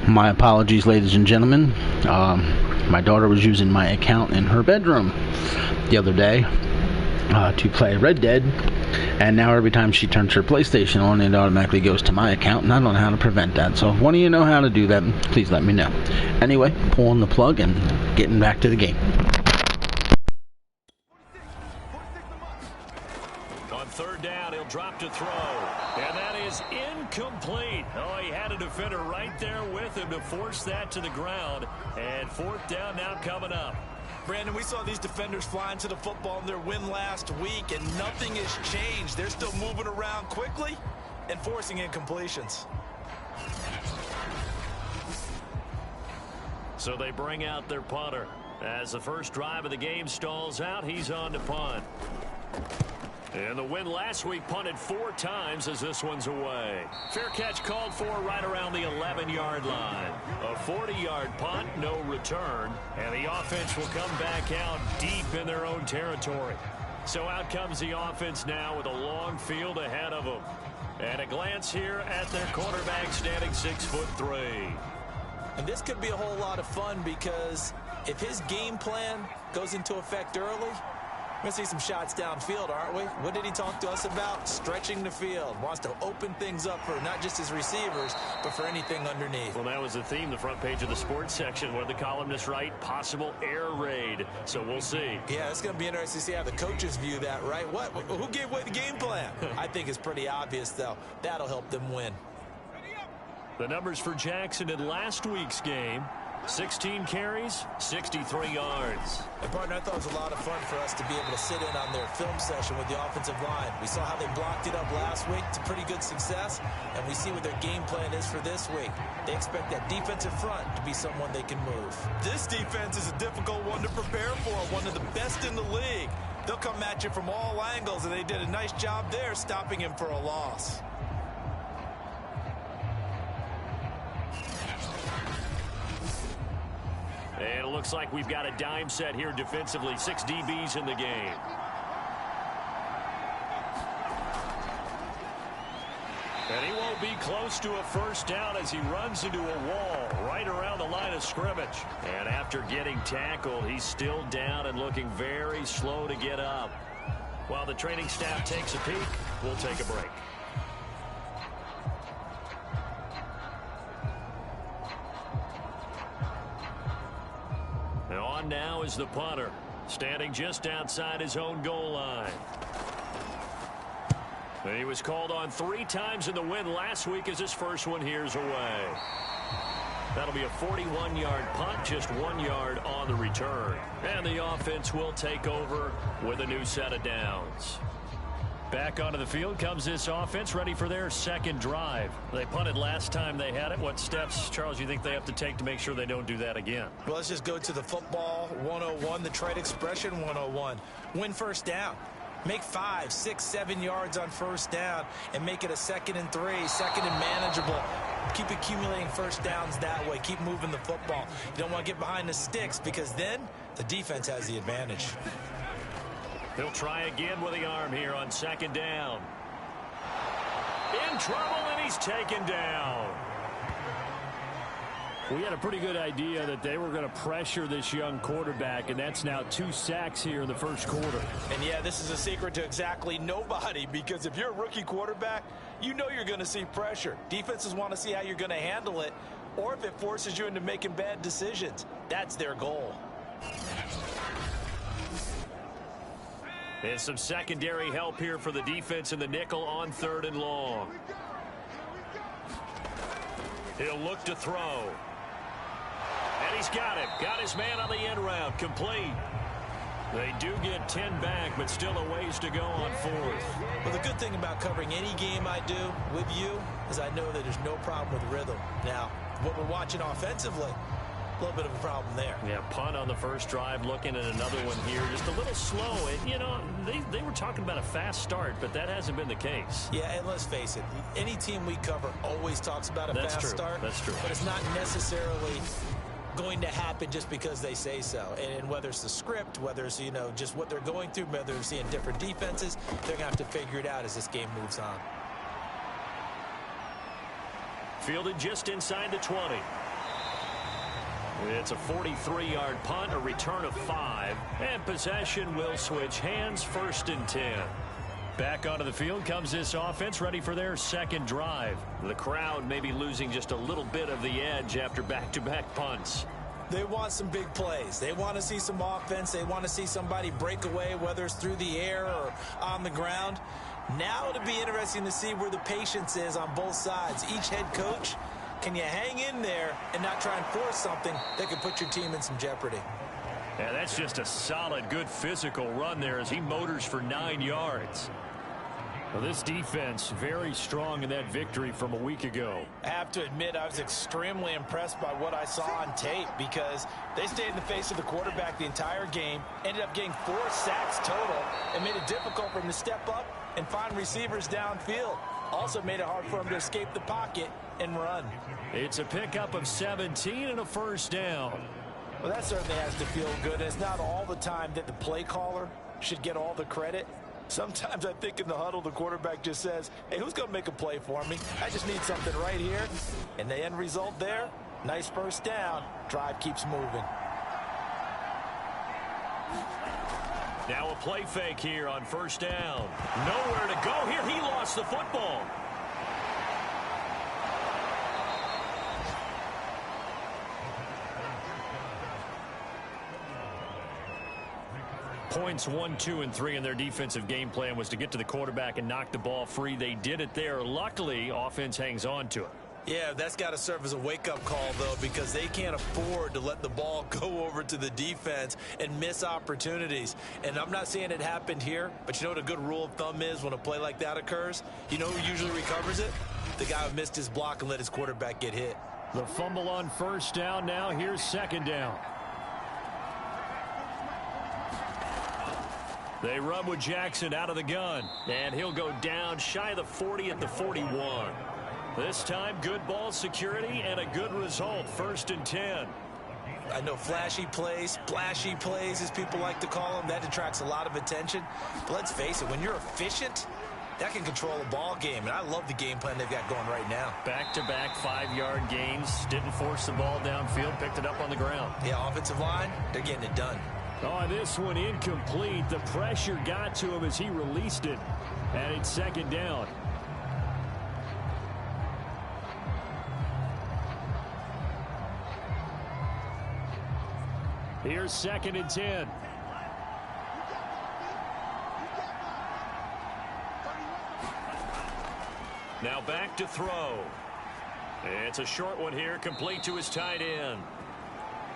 My apologies, ladies and gentlemen. My daughter was using my account in her bedroom the other day to play Red Dead, and now every time she turns her PlayStation on, it automatically goes to my account, and I don't know how to prevent that. So if one of you know how to do that, please let me know. Anyway, pulling the plug and getting back to the game. On third down, he'll drop to throw, and that is incomplete. Oh, he had a defender right there with him to force that to the ground, and fourth down now coming up. Brandon, we saw these defenders flying to the football in their win last week, and nothing has changed. They're still moving around quickly and forcing incompletions. So they bring out their punter. As the first drive of the game stalls out, he's on to punt. And the win last week punted 4 times as this one's away. Fair catch called for right around the 11-yard line. A 40-yard punt, no return. And the offense will come back out deep in their own territory. So out comes the offense now with a long field ahead of them. And a glance here at their quarterback standing 6'3". And this could be a whole lot of fun because if his game plan goes into effect early, we're going to see some shots downfield, aren't we? What did he talk to us about? Stretching the field. Wants to open things up for not just his receivers, but for anything underneath. Well, that was the theme, the front page of the sports section, where the columnists write possible air raid. So we'll see. Yeah, it's going to be interesting to see how the coaches view that, right? What? Who gave away the game plan? I think it's pretty obvious, though. That'll help them win. The numbers for Jackson in last week's game: 16 carries, 63 yards. And partner, I thought it was a lot of fun for us to be able to sit in on their film session with the offensive line. We saw how they blocked it up last week to pretty good success, and we see what their game plan is for this week. They expect that defensive front to be someone they can move. This defense is a difficult one to prepare for, one of the best in the league. They'll come at you from all angles, and they did a nice job there stopping him for a loss. And it looks like we've got a dime set here defensively. 6 DBs in the game. And he won't be close to a first down as he runs into a wall right around the line of scrimmage. And after getting tackled, he's still down and looking very slow to get up. While the training staff takes a peek, we'll take a break. On now is the punter, standing just outside his own goal line. And he was called on 3 times in the win last week as his first one here's away. That'll be a 41-yard punt, just 1 yard on the return. And the offense will take over with a new set of downs. Back onto the field comes this offense, ready for their second drive. They punted last time they had it. What steps, Charles, you think they have to take to make sure they don't do that again? Well, let's just go to the football 101, the trade expression 101. Win first down. Make 5, 6, 7 yards on first down and make it a 2nd and 3, second and manageable. Keep accumulating first downs that way. Keep moving the football. You don't want to get behind the sticks because then the defense has the advantage. He'll try again with the arm here on 2nd down. In trouble, and he's taken down. We had a pretty good idea that they were going to pressure this young quarterback, and that's now 2 sacks here in the first quarter. And yeah, this is a secret to exactly nobody, because if you're a rookie quarterback, you know you're going to see pressure. Defenses want to see how you're going to handle it, or if it forces you into making bad decisions. That's their goal. And some secondary help here for the defense in the nickel on 3rd and long. He'll look to throw. And he's got it. Got his man on the end route. Complete. They do get 10 back, but still a ways to go on 4th. Well, the good thing about covering any game I do with you is I know that there's no problem with rhythm. Now, what we're watching offensively, a little bit of a problem there. Yeah, punt on the first drive, looking at another one here. Just a little slow. And, you know, they were talking about a fast start, but that hasn't been the case. Yeah, and let's face it, any team we cover always talks about a fast start. That's true. But it's not necessarily going to happen just because they say so. And whether it's the script, whether it's, you know, just what they're going through, whether they're seeing different defenses, they're going to have to figure it out as this game moves on. Fielded just inside the 20. It's a 43-yard punt, a return of 5, and possession will switch hands, 1st and 10. Back onto the field comes this offense, ready for their second drive. The crowd may be losing just a little bit of the edge after back-to-back punts. They want some big plays. They want to see some offense. They want to see somebody break away, whether it's through the air or on the ground. Now it'll be interesting to see where the patience is on both sides. Each head coach, can you hang in there and not try and force something that could put your team in some jeopardy? Yeah, that's just a solid, good physical run there as he motors for 9 yards. Well, this defense very strong in that victory from a week ago. I have to admit I was extremely impressed by what I saw on tape because they stayed in the face of the quarterback the entire game, ended up getting 4 sacks total, and made it difficult for him to step up and find receivers downfield. Also made it hard for him to escape the pocket and run. It's a pickup of 17 and a 1st down. Well, that certainly has to feel good. It's not all the time that the play caller should get all the credit. Sometimes I think in the huddle, the quarterback just says, hey, who's going to make a play for me? I just need something right here. And the end result there, nice 1st down. Drive keeps moving. Now a play fake here on 1st down. Nowhere to go here. He lost the football. Points 1, 2, and 3 in their defensive game plan was to get to the quarterback and knock the ball free. They did it there. Luckily, offense hangs on to it. Yeah, that's got to serve as a wake-up call, though, because they can't afford to let the ball go over to the defense and miss opportunities. And I'm not saying it happened here, but you know what a good rule of thumb is when a play like that occurs? You know who usually recovers it? The guy who missed his block and let his quarterback get hit. The fumble on 1st down now. Here's 2nd down. They run with Jackson out of the gun. And he'll go down shy of the 40 at the 41. This time, good ball security and a good result. 1st and 10. I know flashy plays, splashy plays, as people like to call them, that attracts a lot of attention. But let's face it, when you're efficient, that can control a ball game. And I love the game plan they've got going right now. Back-to-back 5-yard gains. Didn't force the ball downfield. Picked it up on the ground. Yeah, offensive line, they're getting it done. Oh, this one incomplete. The pressure got to him as he released it. And it's 2nd down. Here's 2nd and 10. Now back to throw. It's a short one here, complete to his tight end.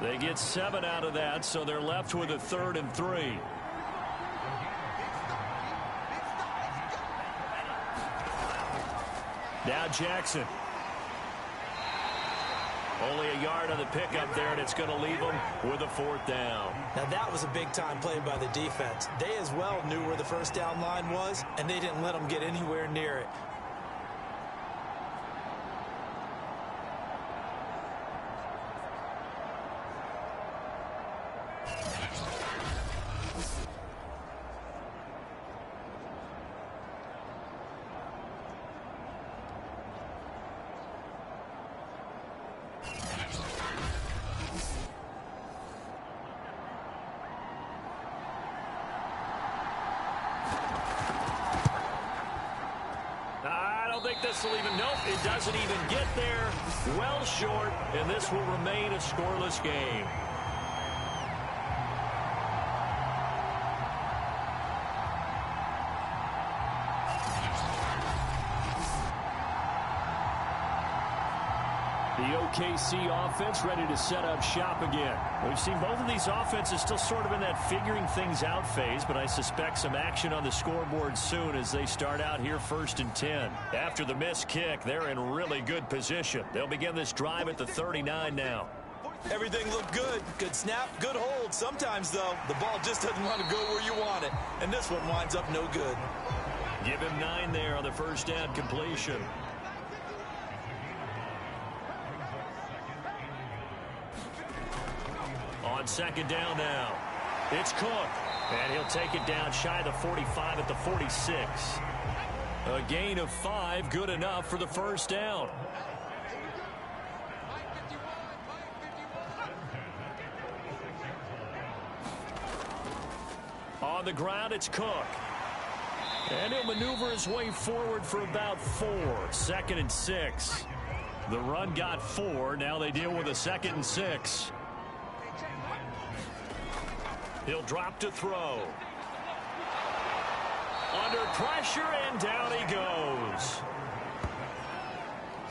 They get 7 out of that, so they're left with a 3rd and 3. Now Jackson. Only a yard on the pickup there, and it's going to leave them with a 4th down. Now that was a big-time play by the defense. They as well knew where the 1st down line was, and they didn't let them get anywhere near it. This will even, nope, it doesn't even get there. Well short, and this will remain a scoreless game. The OKC offense ready to set up shop again. We've seen both of these offenses still sort of in that figuring things out phase, but I suspect some action on the scoreboard soon as they start out here 1st and 10. After the missed kick, they're in really good position. They'll begin this drive at the 39 now. Everything looked good. Good snap, good hold. Sometimes, though, the ball just doesn't want to go where you want it, and this one winds up no good. Give him 9 there on the 1st down completion. On 2nd down now. It's Cook. And he'll take it down shy of the 45 at the 46. A gain of 5, good enough for the 1st down. On the ground, it's Cook. And he'll maneuver his way forward for about 4. 2nd and 6. The run got 4. Now they deal with a 2nd and 6. He'll drop to throw. Under pressure, and down he goes.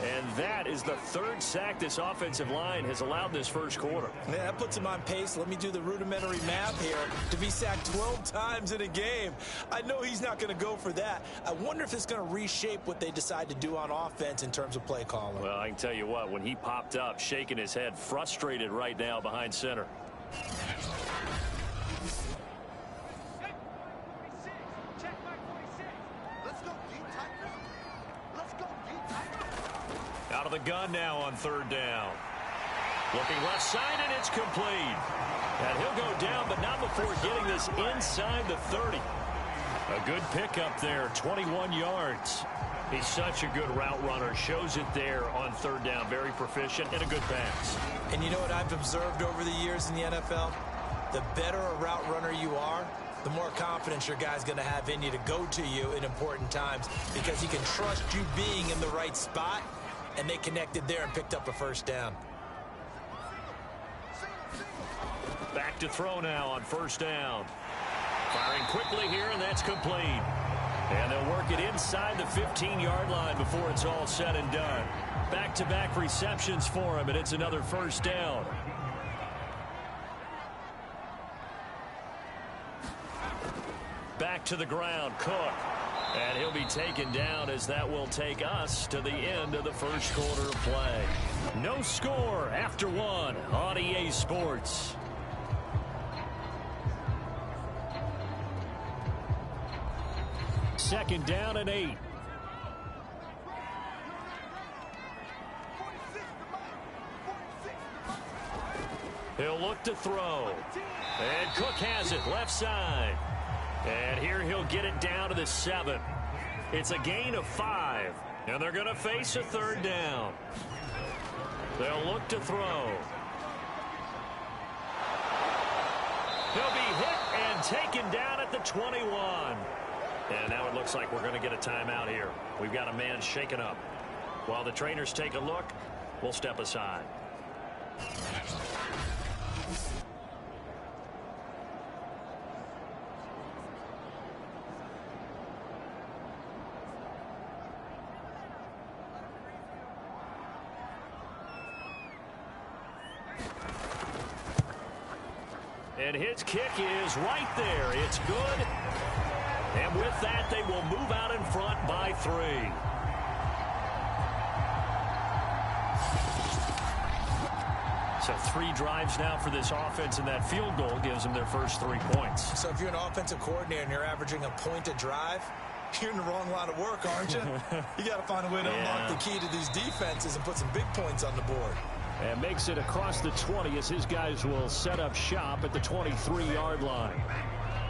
And that is the 3rd sack this offensive line has allowed this first quarter. Man, that puts him on pace. Let me do the rudimentary math here. To be sacked 12 times in a game, I know he's not going to go for that. I wonder if it's going to reshape what they decide to do on offense in terms of play calling. Well, I can tell you what, when he popped up, shaking his head, frustrated right now behind center. Out of the gun now on 3rd down. Looking left side, and it's complete. And he'll go down, but not before getting this inside the 30. A good pickup there, 21 yards. He's such a good route runner. Shows it there on 3rd down. Very proficient and a good pass. And you know what I've observed over the years in the NFL? The better a route runner you are, the more confidence your guy's going to have in you to go to you in important times, because he can trust you being in the right spot. And they connected there and picked up a 1st down. Back to throw now on 1st down. Firing quickly here, and that's complete. And they'll work it inside the 15-yard line before it's all said and done. Back-to-back receptions for him, and it's another 1st down. Back to the ground, Cook. And he'll be taken down as that will take us to the end of the first quarter of play. No score after 1 on EA Sports. Second down and 8. He'll look to throw. And Cook has it left side. And here he'll get it down to the 7. It's a gain of 5. And they're going to face a 3rd down. They'll look to throw. He'll be hit and taken down at the 21. And now it looks like we're going to get a timeout here. We've got a man shaken up. While the trainers take a look, we'll step aside. And his kick is right there. It's good. And with that, they will move out in front by 3. So 3 drives now for this offense, and that field goal gives them their first 3 points. So if you're an offensive coordinator and you're averaging a point a drive, you're in the wrong line of work, aren't you? You got to find a way to unlock the key to these defenses and put some big points on the board. And makes it across the 20 as his guys will set up shop at the 23-yard line.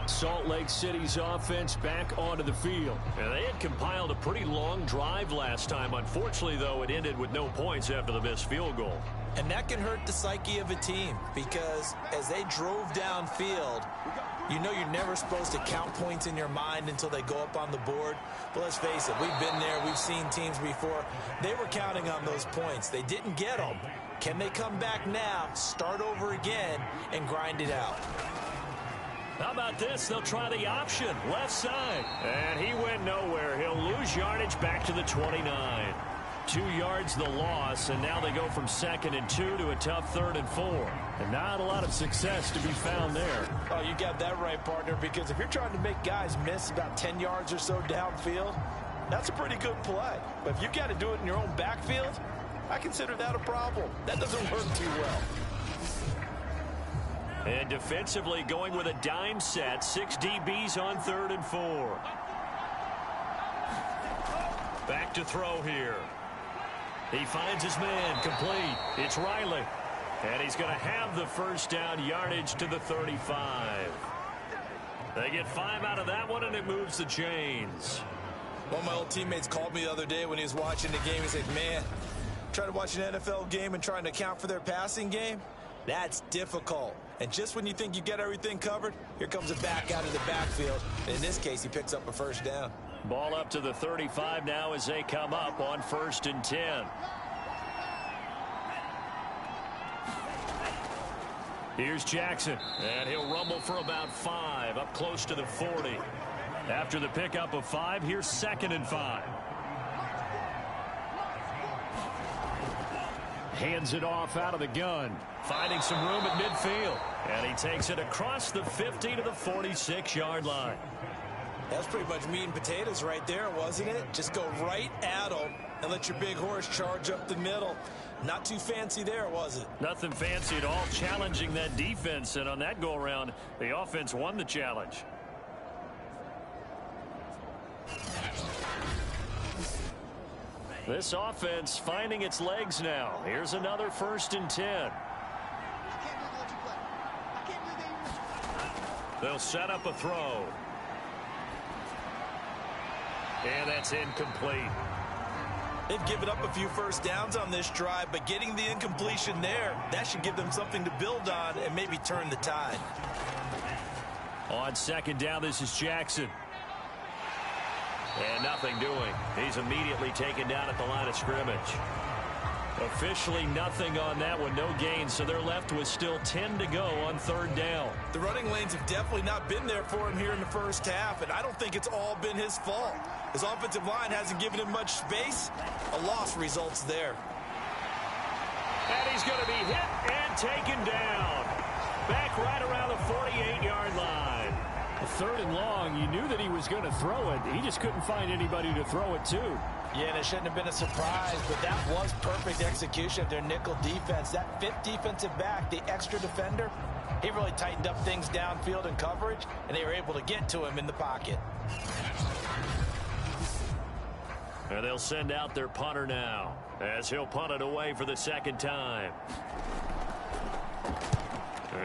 Salt Lake City's offense back onto the field. And they had compiled a pretty long drive last time. Unfortunately, though, it ended with no points after the missed field goal. And that can hurt the psyche of a team, because as they drove downfield, you know you're never supposed to count points in your mind until they go up on the board. But let's face it, we've been there. We've seen teams before. They were counting on those points. They didn't get them. Can they come back now, start over again, and grind it out? How about this? They'll try the option, left side. And he went nowhere. He'll lose yardage back to the 29. 2 yards the loss, and now they go from 2nd and 2 to a tough 3rd and 4. And not a lot of success to be found there. Oh, you got that right, partner, because if you're trying to make guys miss about 10 yards or so downfield, that's a pretty good play. But if you got to do it in your own backfield, I consider that a problem. That doesn't work too well. And defensively going with a dime set. 6 DBs on 3rd and 4. Back to throw here. He finds his man complete. It's Riley. And he's going to have the first down, yardage to the 35. They get 5 out of that one, and it moves the chains. One of my old teammates called me the other day when he was watching the game. He said, man, trying to watch an NFL game and trying to account for their passing game, That's difficult. And just when you think you get everything covered, here comes a back out of the backfield. And in this case, he picks up a first down. Ball up to the 35 now as they come up on 1st and 10. Here's Jackson, and he'll rumble for about 5, up close to the 40. After the pickup of 5, here's 2nd and 5. Hands it off out of the gun, finding some room at midfield. And he takes it across the 50 to the 46-yard line. That's pretty much meat and potatoes right there, wasn't it? Just go right at him and let your big horse charge up the middle. Not too fancy there, was it? Nothing fancy at all, challenging that defense. And on that go-around, the offense won the challenge. This offense finding its legs now. Here's another 1st and 10. They'll set up a throw. And that's incomplete. They've given up a few first downs on this drive, but getting the incompletion there, that should give them something to build on and maybe turn the tide. On 2nd down, this is Jackson. And nothing doing. He's immediately taken down at the line of scrimmage. Officially nothing on that one, no gain, so they're left with still 10 to go on 3rd down. The running lanes have definitely not been there for him here in the first half, and I don't think it's all been his fault. His offensive line hasn't given him much space. A loss results there. And he's going to be hit and taken down. Back right around the 48-yard line. 3rd and long, you knew that he was going to throw it. He just couldn't find anybody to throw it to. Yeah, and it shouldn't have been a surprise, but that was perfect execution of their nickel defense. That 5th defensive back, the extra defender, he really tightened up things downfield in coverage, and they were able to get to him in the pocket. And they'll send out their punter now, as he'll punt it away for the 2nd time.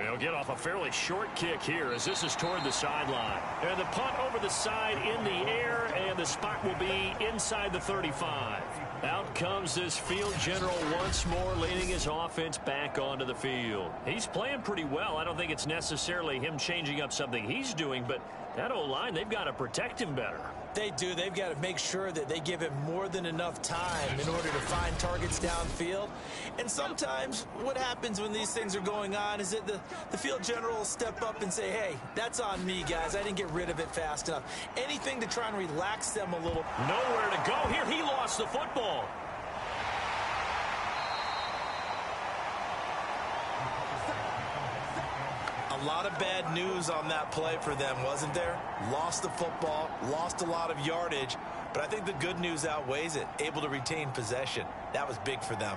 He'll get off a fairly short kick here as this is toward the sideline. And the punt over the side in the air, and the spot will be inside the 35. Out comes this field general once more, leading his offense back onto the field. He's playing pretty well. I don't think it's necessarily him changing up something he's doing, but that O-line, they've got to protect him better. They do. They've got to make sure that they give him more than enough time in order to find targets downfield. And sometimes what happens when these things are going on is that the field general will step up and say, hey, that's on me, guys. I didn't get rid of it fast enough. Anything to try and relax them a little. Nowhere to go here. He lost the football. A lot of bad news on that play for them, wasn't there? Lost the football, lost a lot of yardage, but I think the good news outweighs it. Able to retain possession. That was big for them.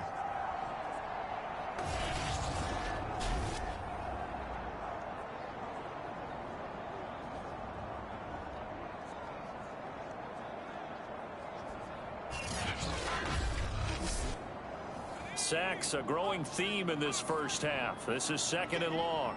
Sacks, a growing theme in this first half. This is 2nd and long.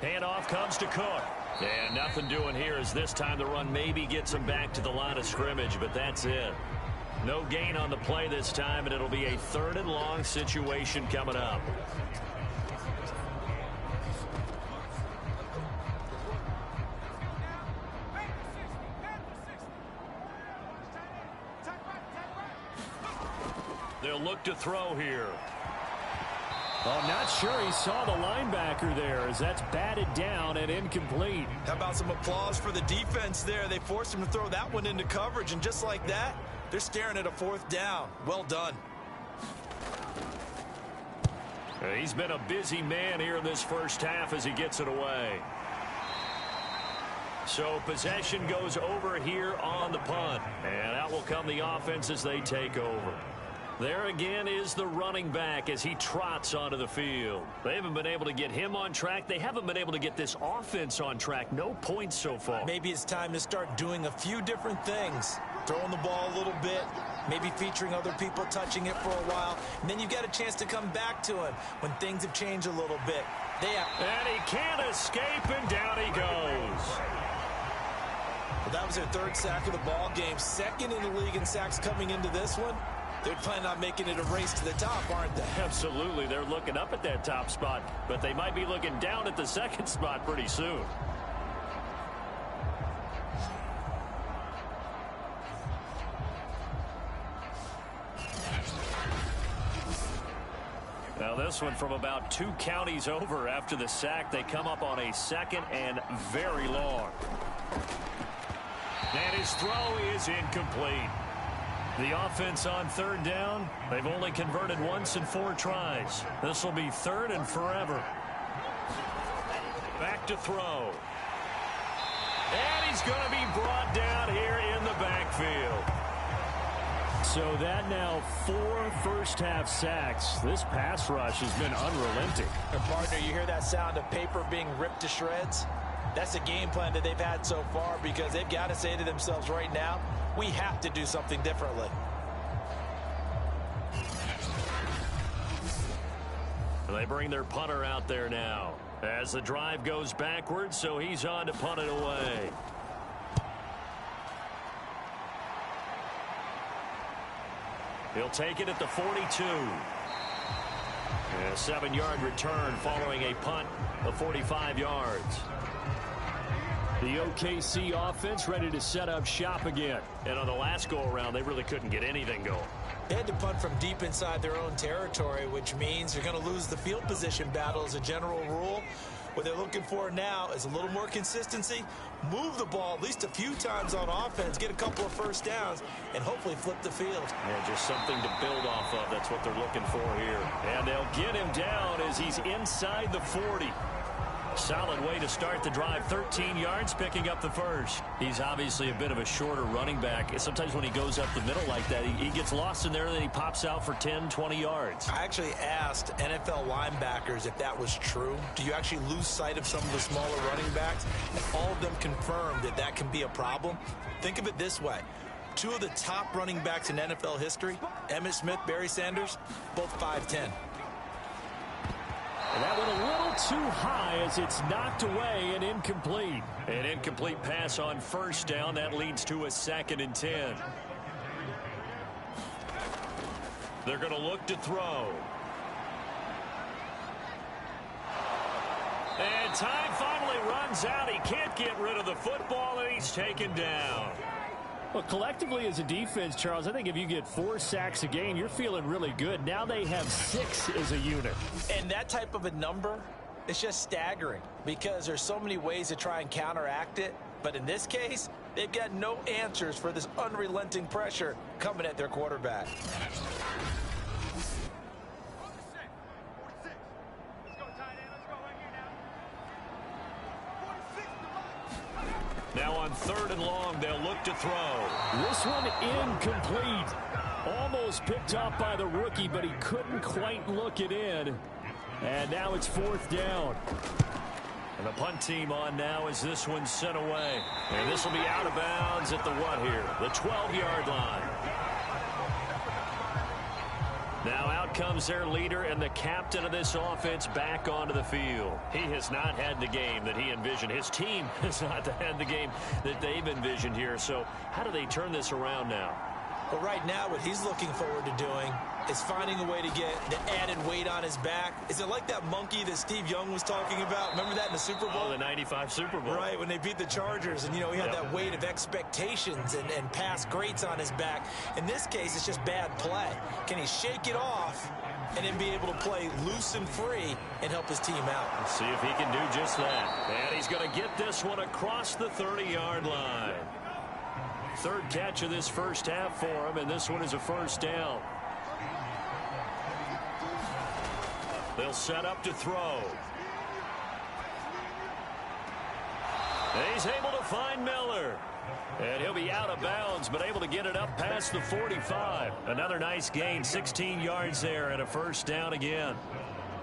Handoff comes to Cook. And nothing doing here as this time the run maybe gets him back to the line of scrimmage, but that's it. No gain on the play this time, and it'll be a 3rd and long situation coming up. They'll look to throw here. I'm not sure he saw the linebacker there as that's batted down and incomplete. How about some applause for the defense there? They forced him to throw that one into coverage, and just like that, they're staring at a 4th down. Well done. He's been a busy man here in this first half as he gets it away. So possession goes over here on the punt. And out will come the offense as they take over. There again is the running back as he trots onto the field. They haven't been able to get him on track. They haven't been able to get this offense on track. No points so far. Maybe it's time to start doing a few different things. Throwing the ball a little bit, maybe featuring other people touching it for a while, and then you've got a chance to come back to him when things have changed a little bit. And he can't escape, and down he goes. Well, that was their 3rd sack of the ball game. 2nd in the league in sacks coming into this one. They're planning on making it a race to the top, aren't they? Absolutely. They're looking up at that top spot, but they might be looking down at the second spot pretty soon. Now this one from about 2 counties over after the sack. They come up on a 2nd and very long. And his throw is incomplete. The offense on 3rd down. They've only converted once in 4 tries. This will be 3rd and forever. Back to throw. And he's going to be brought down here in the backfield. So that now 4 first-half sacks. This pass rush has been unrelenting. Partner, you hear that sound of paper being ripped to shreds? That's the game plan that they've had so far, because they've got to say to themselves right now, we have to do something differently. They bring their punter out there now as the drive goes backwards, so he's on to punt it away. He'll take it at the 42. A 7-yard return following a punt of 45 yards. The OKC offense ready to set up shop again. And on the last go-around, they really couldn't get anything going. They had to punt from deep inside their own territory, which means they're going to lose the field position battle as a general rule. What they're looking for now is a little more consistency, move the ball at least a few times on offense, get a couple of first downs, and hopefully flip the field. Yeah, just something to build off of. That's what they're looking for here. And they'll get him down as he's inside the 40. Solid way to start the drive. 13 yards, picking up the first. He's obviously a bit of a shorter running back. Sometimes when he goes up the middle like that, he gets lost in there, and then he pops out for 10, 20 yards. I actually asked NFL linebackers if that was true. Do you actually lose sight of some of the smaller running backs? And all of them confirmed that that can be a problem. Think of it this way. 2 of the top running backs in NFL history, Emmitt Smith, Barry Sanders, both 5'10". And that went a little too high as it's knocked away and incomplete. An incomplete pass on first down. That leads to a 2nd and 10. They're going to look to throw. And time finally runs out. He can't get rid of the football, and he's taken down. Well, collectively as a defense, Charles, I think if you get 4 sacks a game, you're feeling really good. Now they have 6 as a unit. And that type of a number is just staggering because there's so many ways to try and counteract it. But in this case, they've got no answers for this unrelenting pressure coming at their quarterback. Now on 3rd and long, they'll look to throw. This one incomplete. Almost picked off by the rookie, but he couldn't quite look it in. And now it's 4th down. And the punt team on now as this one's sent away. And this will be out of bounds at the what here? The 12-yard line. Now out comes their leader and the captain of this offense back onto the field. He has not had the game that he envisioned. His team has not had the game that they've envisioned here. So how do they turn this around now? Well, right now what he's looking forward to doing is finding a way to get the added weight on his back. Is it like that monkey that Steve Young was talking about? Remember that in the Super Bowl? Oh, the 95 Super Bowl. Right, when they beat the Chargers. And, you know, he had that weight of expectations and past greats on his back. In this case, it's just bad play. Can he shake it off and then be able to play loose and free and help his team out? Let's see if he can do just that. And he's going to get this one across the 30-yard line. 3rd catch of this first half for him, and this one is a first down. They'll set up to throw. And he's able to find Miller. And he'll be out of bounds, but able to get it up past the 45. Another nice gain, 16 yards there, and a first down again.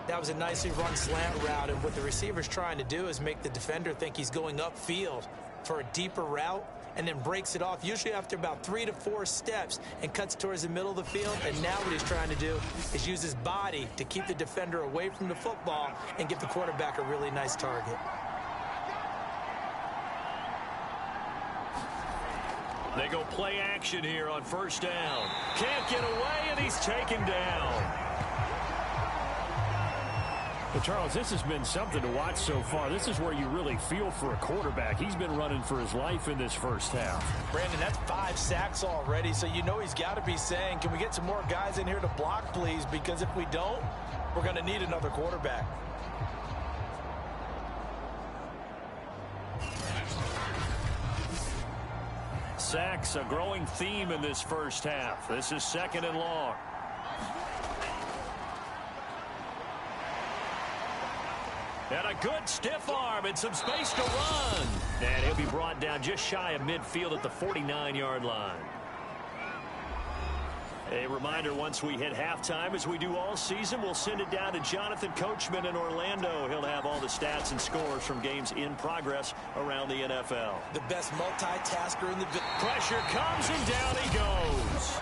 That was a nicely run slant route, and what the receiver's trying to do is make the defender think he's going upfield for a deeper route, and then breaks it off, usually after about 3 to 4 steps, and cuts towards the middle of the field. And now what he's trying to do is use his body to keep the defender away from the football and give the quarterback a really nice target. They go play action here on first down. Can't get away, and he's taken down. Well, Charles, this has been something to watch so far. This is where you really feel for a quarterback. He's been running for his life in this first half. Brandon, that's 5 sacks already, so you know he's got to be saying, can we get some more guys in here to block, please? Because if we don't, we're going to need another quarterback. Sacks, a growing theme in this first half. This is 2nd and long. And a good stiff arm and some space to run. And he'll be brought down just shy of midfield at the 49-yard line. A reminder, once we hit halftime, as we do all season, we'll send it down to Jonathan Coachman in Orlando. He'll have all the stats and scores from games in progress around the NFL. The best multitasker in the business. Pressure comes, and down he goes.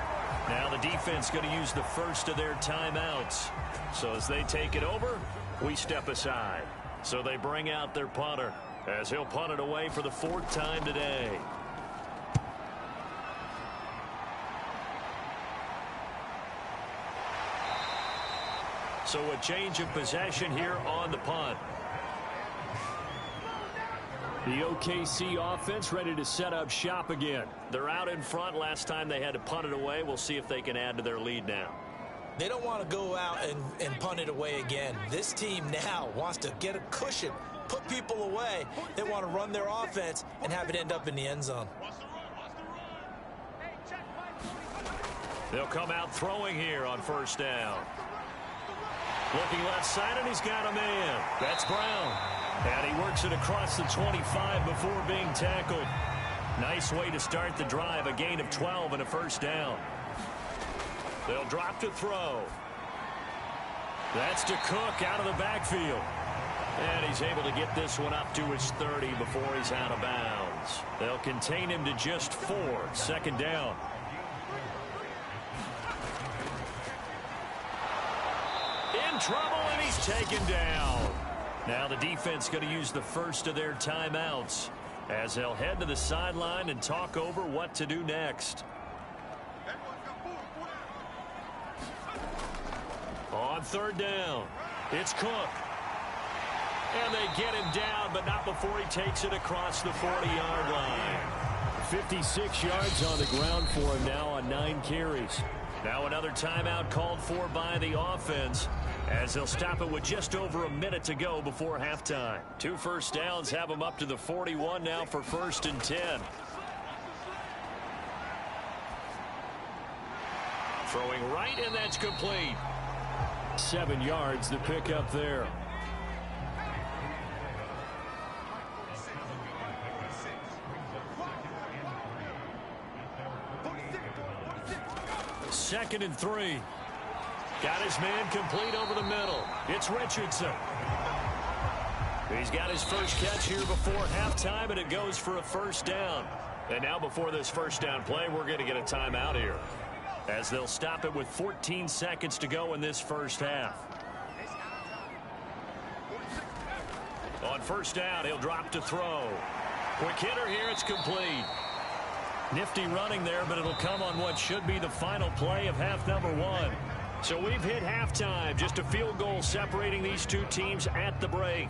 Now the defense going to use the first of their timeouts. So as they take it over, we step aside. So they bring out their punter as he'll punt it away for the 4th time today. So a change of possession here on the punt. The OKC offense ready to set up shop again. They're out in front. Last time they had to punt it away. We'll see if they can add to their lead now. They don't want to go out and punt it away again. This team now wants to get a cushion, put people away. They want to run their offense and have it end up in the end zone. They'll come out throwing here on first down. Looking left side, and he's got a man. That's Brown. And he works it across the 25 before being tackled. Nice way to start the drive. A gain of 12 and a first down. They'll drop to throw. That's to Cook out of the backfield. And he's able to get this one up to his 30 before he's out of bounds. They'll contain him to just 4. 2nd down. In trouble, and he's taken down. Now the defense going to use the first of their timeouts as they'll head to the sideline and talk over what to do next. On 3rd down, it's Cook. And they get him down, but not before he takes it across the 40-yard line. 56 yards on the ground for him now on 9 carries. Now another timeout called for by the offense as they'll stop it with just over a minute to go before halftime. 2 first downs have them up to the 41 now for 1st and 10. Throwing right, and that's complete. 7 yards to pick up there. Second and 3. Got his man complete over the middle. It's Richardson. He's got his first catch here before halftime, and it goes for a first down. And now before this first down play, we're going to get a timeout here, as they'll stop it with 14 seconds to go in this first half. On first down, he'll drop to throw. Quick hitter here, it's complete. Nifty running there, but it'll come on what should be the final play of half number 1. So we've hit halftime. Just a field goal separating these two teams at the break.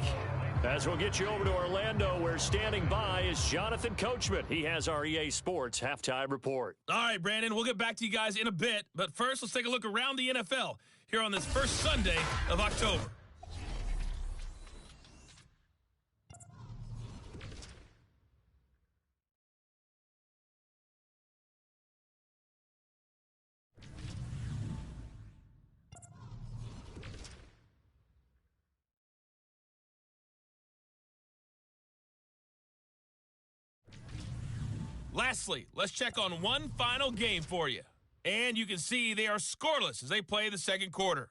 As we'll get you over to Orlando, where standing by is Jonathan Coachman. He has our EA Sports halftime report. All right, Brandon, we'll get back to you guys in a bit. But first, let's take a look around the NFL here on this first Sunday of October. Lastly, let's check on one final game for you. And you can see they are scoreless as they play the second quarter.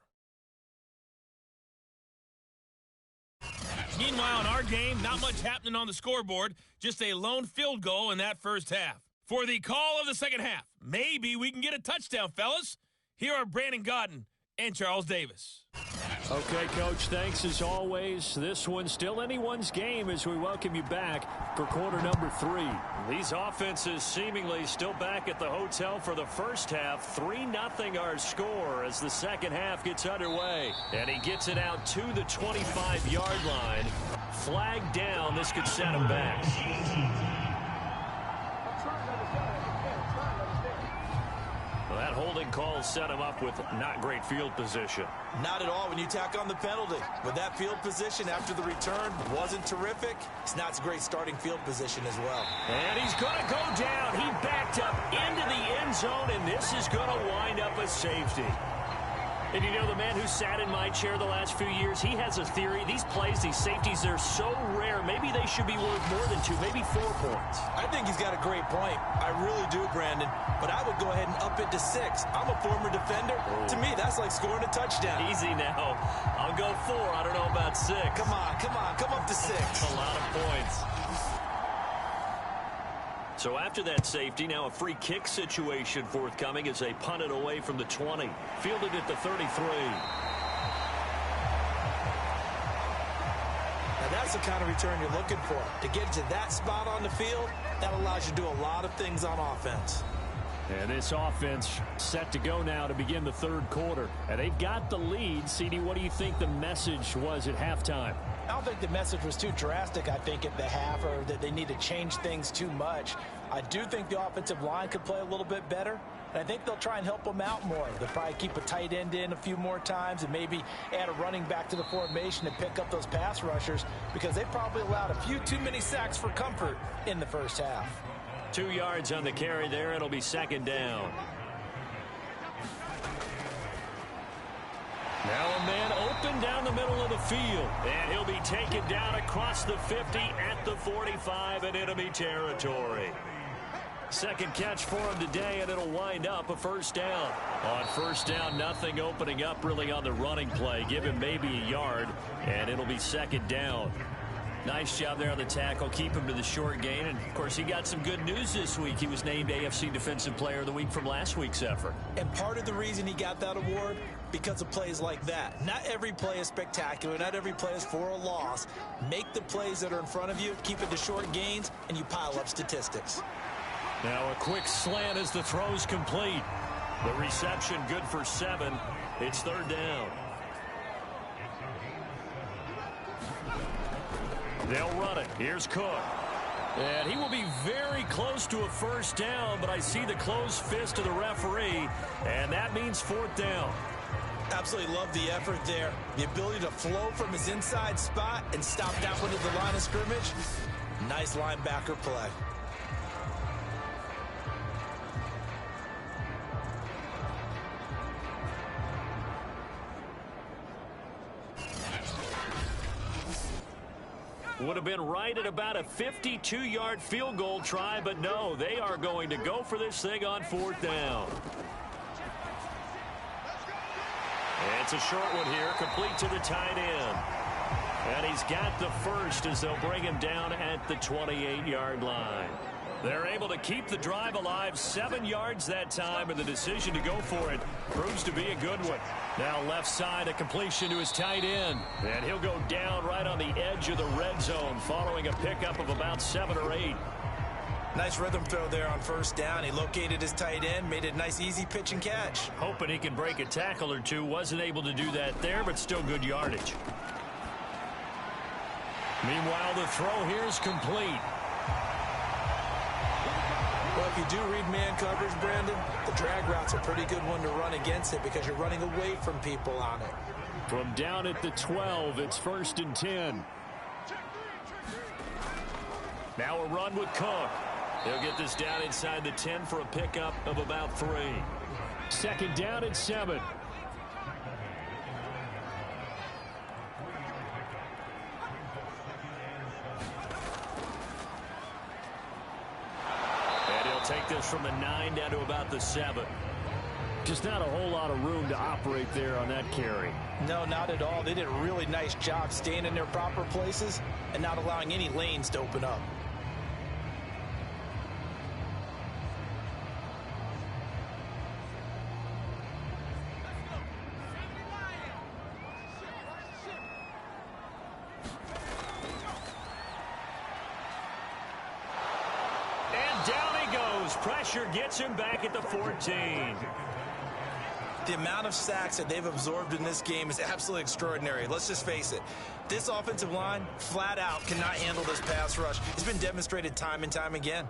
Meanwhile, in our game, not much happening on the scoreboard, just a lone field goal in that first half. For the call of the second half, maybe we can get a touchdown, fellas. Here are Brandon Godden and Charles Davis. Okay, Coach, thanks as always. This one's still anyone's game as we welcome you back for quarter number 3. These offenses seemingly still back at the hotel for the first half. 3-0 our score as the second half gets underway. And he gets it out to the 25-yard line. Flag down. This could set him back. Well, that holding call set him up with not great field position. Not at all when you tack on the penalty. With that field position after the return wasn't terrific. It's not a great starting field position as well. And he's going to go down. He backed up into the end zone, and this is going to wind up a safety. And you know, the man who sat in my chair the last few years, he has a theory. These plays, these safeties, they're so rare. Maybe they should be worth more than 2, maybe 4 points. I think he's got a great point. I really do, Brandon. But I would go ahead and up it to 6. I'm a former defender. Oh. To me, that's like scoring a touchdown. Easy now. I'll go 4. I don't know about 6. Come on. Come up to 6. A lot of points. So after that safety, now a free kick situation forthcoming as they punt it away from the 20. Fielded at the 33. Now that's the kind of return you're looking for. To get to that spot on the field, that allows you to do a lot of things on offense. And this offense set to go now to begin the third quarter. And they've got the lead. CD, what do you think the message was at halftime? I don't think the message was too drastic, I think, at the half, or that they need to change things too much. I do think the offensive line could play a little bit better, and I think they'll try and help them out more. They'll probably keep a tight end in a few more times and maybe add a running back to the formation and pick up those pass rushers, because they probably allowed a few too many sacks for comfort in the first half. 2 yards on the carry there. It'll be second down. Now a man open down the middle of the field. And he'll be taken down across the 50 at the 45 and enemy territory. Second catch for him today, and it'll wind up a first down. On first down, nothing opening up really on the running play. Give him maybe a yard, and it'll be second down. Nice job there on the tackle. Keep him to the short gain. And, of course, he got some good news this week. He was named AFC Defensive Player of the Week from last week's effort. And part of the reason he got that award, because of plays like that. Not every play is spectacular. Not every play is for a loss. Make the plays that are in front of you, keep it to short gains, and you pile up statistics. Now a quick slant as the throw's complete. The reception good for 7. It's third down. They'll run it. Here's Cook. And he will be very close to a first down, but I see the closed fist of the referee, and that means fourth down. Absolutely love the effort there. The ability to flow from his inside spot and stop that one at the line of scrimmage. Nice linebacker play. Would have been right at about a 52-yard field goal try, but no, they are going to go for this thing on fourth down. And it's a short one here, complete to the tight end. And he's got the first as they'll bring him down at the 28-yard line. They're able to keep the drive alive, 7 yards that time, and the decision to go for it proves to be a good one. Now left side, a completion to his tight end. And he'll go down right on the edge of the red zone following a pickup of about 7 or 8. Nice rhythm throw there on first down. He located his tight end, made it a nice easy pitch and catch. Hoping he can break a tackle or two. Wasn't able to do that there, but still good yardage. Meanwhile, the throw here is complete. Well, if you do read man coverage, Brandon, the drag route's a pretty good one to run against it because you're running away from people on it. From down at the 12, it's 1st and 10. Now a run with Cook. He'll get this down inside the 10 for a pickup of about 3. Second down at 7. Take this from the 9 down to about the 7. Just not a whole lot of room to operate there on that carry. No, not at all. They did a really nice job staying in their proper places and not allowing any lanes to open up. down he goes. Pressure gets him back at the 14. The amount of sacks that they've absorbed in this game is absolutely extraordinary. Let's just face it. This offensive line, flat out, cannot handle this pass rush. It's been demonstrated time and time again.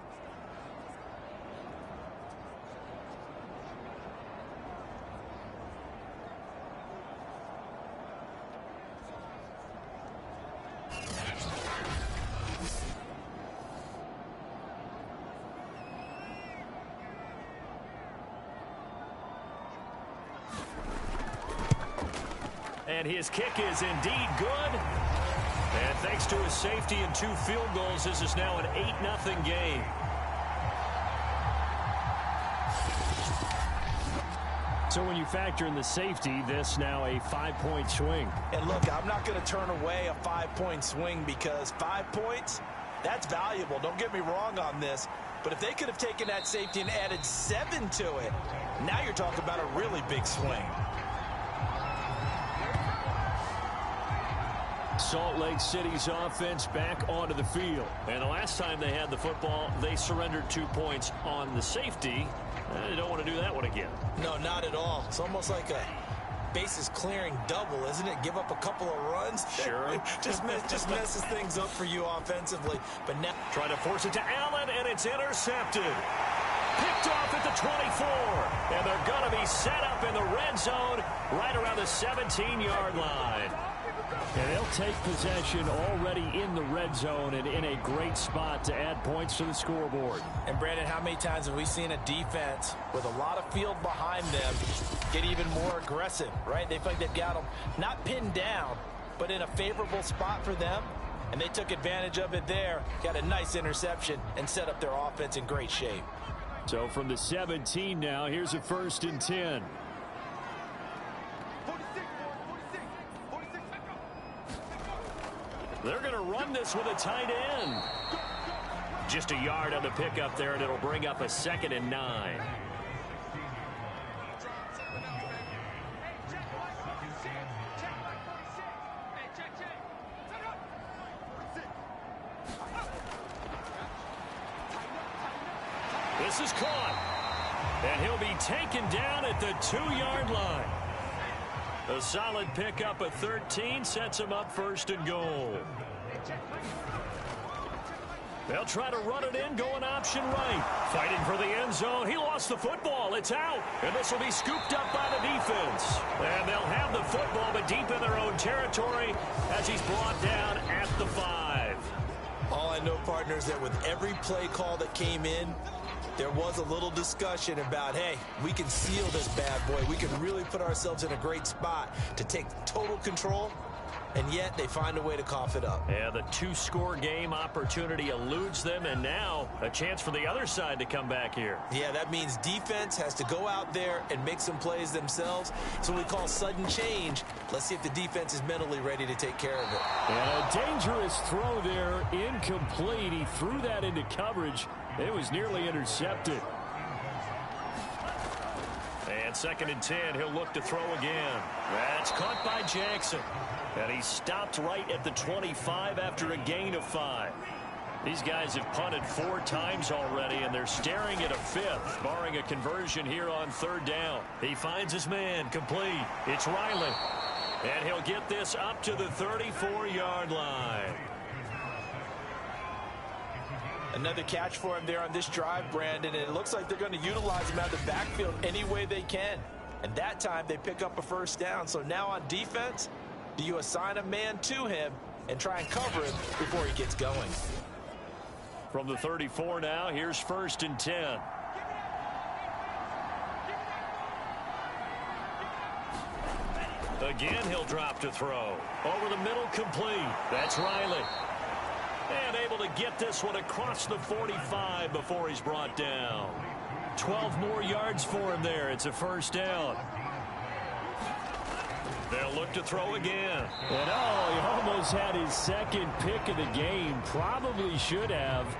And his kick is indeed good. And thanks to his safety and 2 field goals, this is now an 8-0 game. So when you factor in the safety, this now a 5-point swing. And look, I'm not going to turn away a 5-point swing because 5 points, that's valuable. Don't get me wrong on this. But if they could have taken that safety and added 7 to it, now you're talking about a really big swing. Salt Lake City's offense back onto the field. And the last time they had the football, they surrendered 2 points on the safety. They don't want to do that one again. No, not at all. It's almost like a bases clearing double, isn't it? Give up a couple of runs. Sure. just messes things up for you offensively. But now trying to force it to Allen, and it's intercepted. Picked off at the 24. And they're going to be set up in the red zone right around the 17-yard line. And they'll take possession already in the red zone and in a great spot to add points to the scoreboard. And Brandon, how many times have we seen a defense with a lot of field behind them get even more aggressive, right? They feel like they've got them not pinned down, but in a favorable spot for them. And they took advantage of it there, got a nice interception, and set up their offense in great shape. So from the 17 now, here's a 1st and 10. They're going to run this with a tight end. Just a yard on the pickup there, and it'll bring up a 2nd and 9. This is caught. And he'll be taken down at the 2-yard line. A solid pickup of 13 sets him up 1st and goal. They'll try to run it in, going option right. Fighting for the end zone. He lost the football. It's out. And this will be scooped up by the defense. And they'll have the football, but deep in their own territory as he's brought down at the 5. all I know, partner, is that with every play call that came in, there was a little discussion about, hey, we can seal this bad boy. We can really put ourselves in a great spot to take total control, and yet they find a way to cough it up. Yeah, the 2-score game opportunity eludes them, and now a chance for the other side to come back here. Yeah, that means defense has to go out there and make some plays themselves. It's what we call sudden change. Let's see if the defense is mentally ready to take care of it. And a dangerous throw there, incomplete. He threw that into coverage. It was nearly intercepted. And 2nd and 10, he'll look to throw again. That's caught by Jackson. And he stopped right at the 25 after a gain of 5. These guys have punted 4 times already, and they're staring at a 5th, barring a conversion here on 3rd down. He finds his man, complete. It's Riley. And he'll get this up to the 34-yard line. Another catch for him there on this drive, Brandon, and it looks like they're going to utilize him out of the backfield any way they can. And that time they pick up a 1st down. So now on defense, do you assign a man to him and try and cover him before he gets going? From the 34 now, here's 1st and 10. Again, he'll drop to throw. Over the middle, complete. That's Riley. And able to get this one across the 45 before he's brought down. 12 more yards for him there. It's a 1st down. They'll look to throw again. And he almost had his 2nd pick of the game. Probably should have.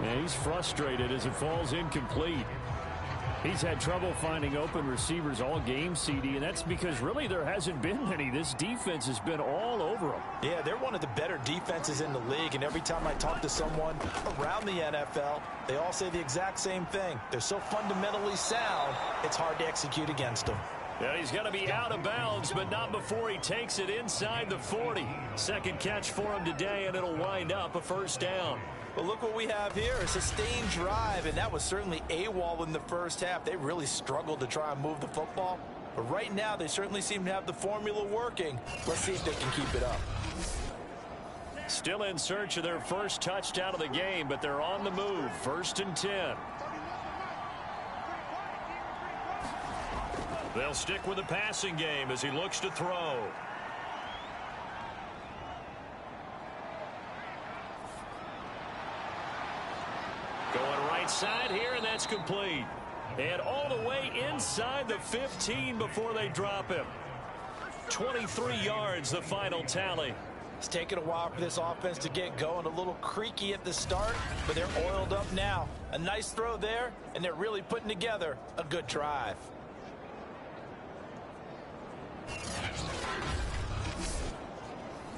And he's frustrated as it falls incomplete. He's had trouble finding open receivers all game, CD, and that's because really there hasn't been many. This defense has been all over him. Yeah, they're one of the better defenses in the league, and every time I talk to someone around the NFL, they all say the exact same thing. They're so fundamentally sound, it's hard to execute against them. Yeah, he's going to be out of bounds, but not before he takes it inside the 40. Second catch for him today, and it'll wind up a first down. But look what we have here, a sustained drive, and that was certainly AWOL in the first half. They really struggled to try and move the football. But right now, they certainly seem to have the formula working. Let's see if they can keep it up. Still in search of their first touchdown of the game, but they're on the move. 1st and 10. They'll stick with the passing game as he looks to throw. Going right side here, and that's complete. And all the way inside the 15 before they drop him. 23 yards, the final tally. It's taken a while for this offense to get going. A little creaky at the start, but they're oiled up now. A nice throw there, and they're really putting together a good drive.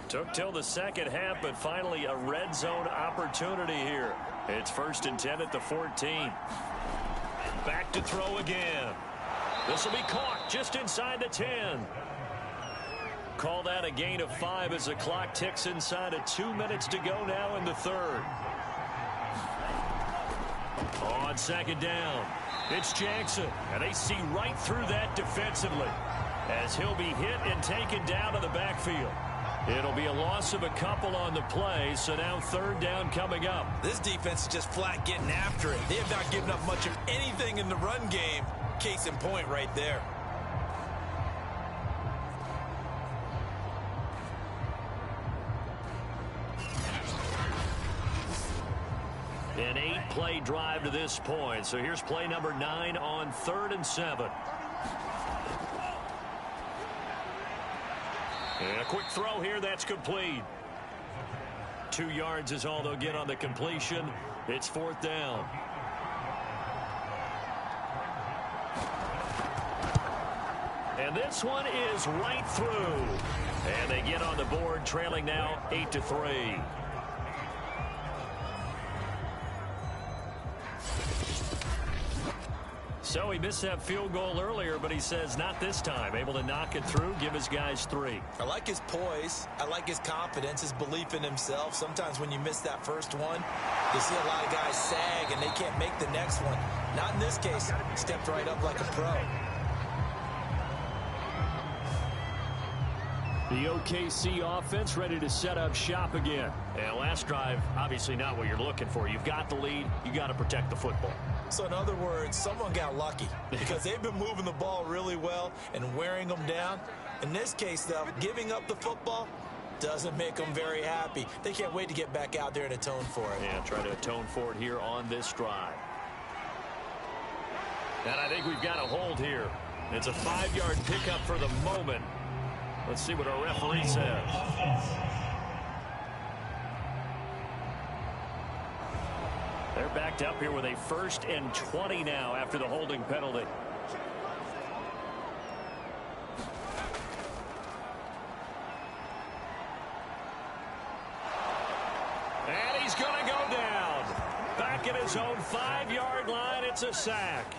Took till the second half, but finally a red zone opportunity here. It's 1st and 10 at the 14. Back to throw again. This will be caught just inside the 10. Call that a gain of 5 as the clock ticks inside of 2 minutes to go now in the third. On second down, it's Jackson, and they see right through that defensively as he'll be hit and taken down to the backfield. It'll be a loss of a couple on the play, so now 3rd down coming up. This defense is just flat getting after it. They have not given up much of anything in the run game. Case in point right there. An 8-play drive to this point, so here's play number 9 on 3rd and 7. And a quick throw here, that's complete. 2 yards is all they'll get on the completion. It's 4th down. And this one is right through. And they get on the board, trailing now 8-3. So he missed that field goal earlier, but he says not this time. Able to knock it through, give his guys 3. I like his poise. I like his confidence, his belief in himself. Sometimes when you miss that first one, you see a lot of guys sag and they can't make the next one. Not in this case. Stepped right up like a pro. The OKC offense ready to set up shop again. And last drive, obviously not what you're looking for. You've got the lead. You got to protect the football. So in other words, someone got lucky because they've been moving the ball really well and wearing them down. In this case, though, giving up the football doesn't make them very happy. They can't wait to get back out there and atone for it. Yeah, try to atone for it here on this drive. And I think we've got a hold here. It's a 5-yard pickup for the moment. Let's see what our referee says. They're backed up here with a 1st and 20 now after the holding penalty. And he's going to go down. Back at his own 5-yard line, it's a sack.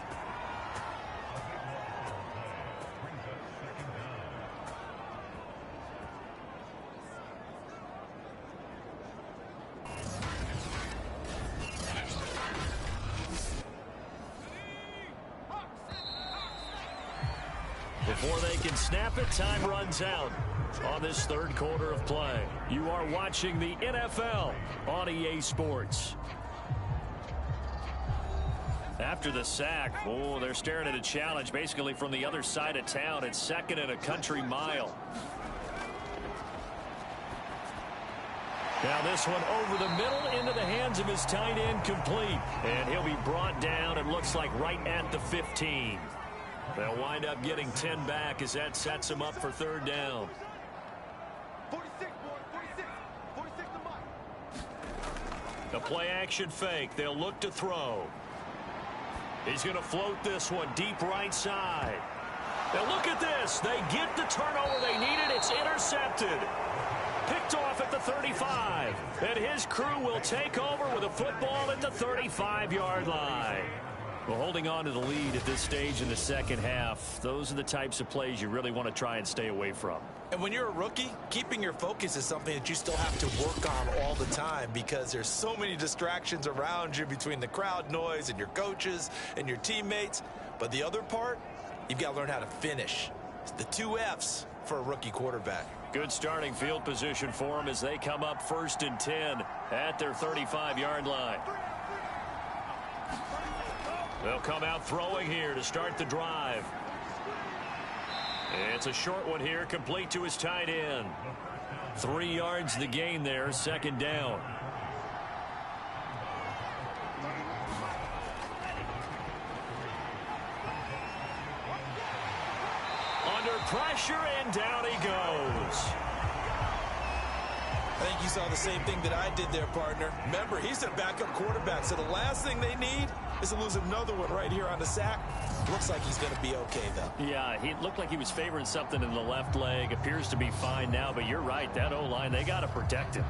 Before they can snap it, time runs out on this 3rd quarter of play. You are watching the NFL on EA Sports. After the sack, they're staring at a challenge basically from the other side of town. It's 2nd and a country mile. Now this one over the middle into the hands of his tight end, complete. And he'll be brought down, it looks like, right at the 15. They'll wind up getting 10 back as that sets him up for 3rd down. 46, 46 to Mike. The play action fake. They'll look to throw. He's going to float this one deep right side. Now look at this. They get the turnover they needed. It's intercepted. Picked off at the 35. And his crew will take over with a football at the 35-yard line. Well, holding on to the lead at this stage in the second half, those are the types of plays you really want to try and stay away from. And when you're a rookie, keeping your focus is something that you still have to work on all the time because there's so many distractions around you between the crowd noise and your coaches and your teammates. But the other part, you've got to learn how to finish. It's the 2 F's for a rookie quarterback. Good starting field position for them as they come up 1st and 10 at their 35-yard line. They'll come out throwing here to start the drive. It's a short one here, complete to his tight end. 3 yards the gain there, 2nd down. Under pressure, and down he goes. I think you saw the same thing that I did there, partner. Remember, he's their backup quarterback, so the last thing they need is to lose another one right here on the sack. Looks like he's going to be okay, though. Yeah, he looked like he was favoring something in the left leg. Appears to be fine now, but you're right. That O-line, they got to protect him.